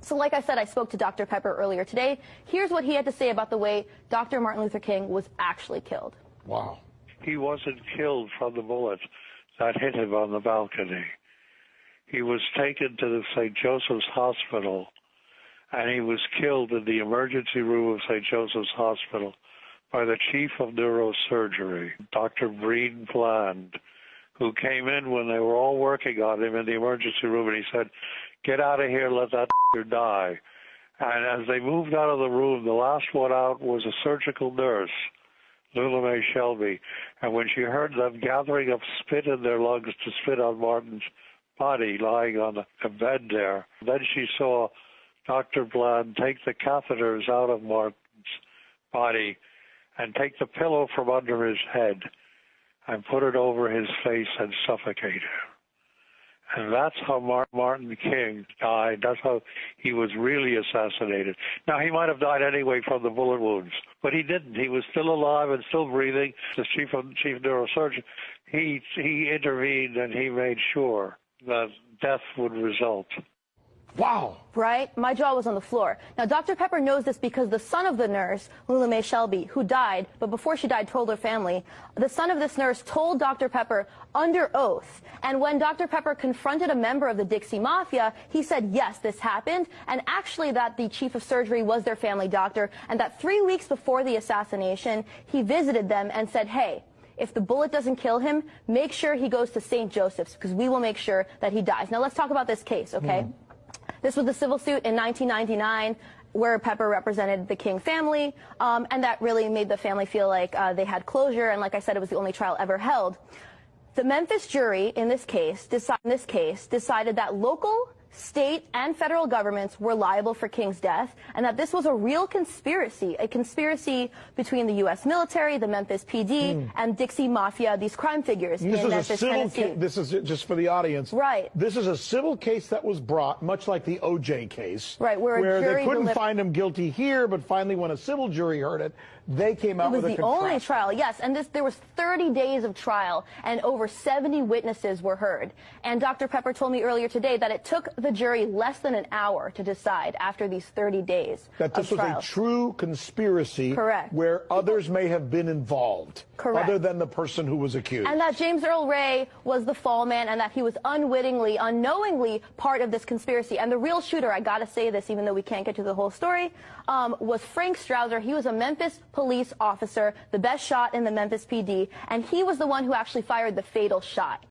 So like I said, I spoke to Dr. Pepper earlier today. Here's what he had to say about the way Dr. Martin Luther King was actually killed. Wow. He wasn't killed from the bullet that hit him on the balcony. He was taken to the St. Joseph's Hospital, and he was killed in the emergency room of St. Joseph's Hospital by the chief of neurosurgery, Dr. Breen Bland, who came in when they were all working on him in the emergency room, and he said, "Get out of here, let that die." And as they moved out of the room, the last one out was a surgical nurse, Lula Mae Shelby. And when she heard them gathering up spit in their lungs to spit on Martin's body lying on a bed there, then she saw Dr. Bland take the catheters out of Martin's body and take the pillow from under his head and put it over his face and suffocate him. And that's how Martin King died. That's how he was really assassinated. Now, he might have died anyway from the bullet wounds, but he didn't. He was still alive and still breathing. The chief neurosurgeon, he intervened and he made sure that death would result. Wow. Right? My jaw was on the floor. Now, Dr. Pepper knows this because the son of the nurse, Lula Mae Shelby, who died, but before she died told her family, the son of this nurse told Dr. Pepper under oath. And when Dr. Pepper confronted a member of the Dixie Mafia, he said, yes, this happened, and actually that the chief of surgery was their family doctor, and that 3 weeks before the assassination, he visited them and said, hey, if the bullet doesn't kill him, make sure he goes to St. Joseph's, because we will make sure that he dies. Now, let's talk about this case, okay? This was the civil suit in 1999 where Pepper represented the King family, and that really made the family feel like they had closure, and like I said, it was the only trial ever held. The Memphis jury in this case decided that local, state, and federal governments were liable for King's death, and that this was a real conspiracy, a conspiracy between the U.S. military, the Memphis PD, and Dixie Mafia, these crime figures in Memphis, Tennessee. This is just for the audience. Right. This is a civil case that was brought, much like the O.J. case. Right, where they couldn't find him guilty here, but finally when a civil jury heard it, they came out with a It was the only trial, yes, and there was 30 days of trial, and over 70 witnesses were heard. And Dr. Pepper told me earlier today that it took the jury less than an hour to decide after these 30 days that this was a true conspiracy. Correct. Where others may have been involved. Correct. Other than the person who was accused. And that James Earl Ray was the fall man, and that he was unwittingly, unknowingly part of this conspiracy. And the real shooter, I gotta say this, even though we can't get to the whole story, was Frank Strouser. He was a Memphis police officer, the best shot in the Memphis PD, and he was the one who actually fired the fatal shot.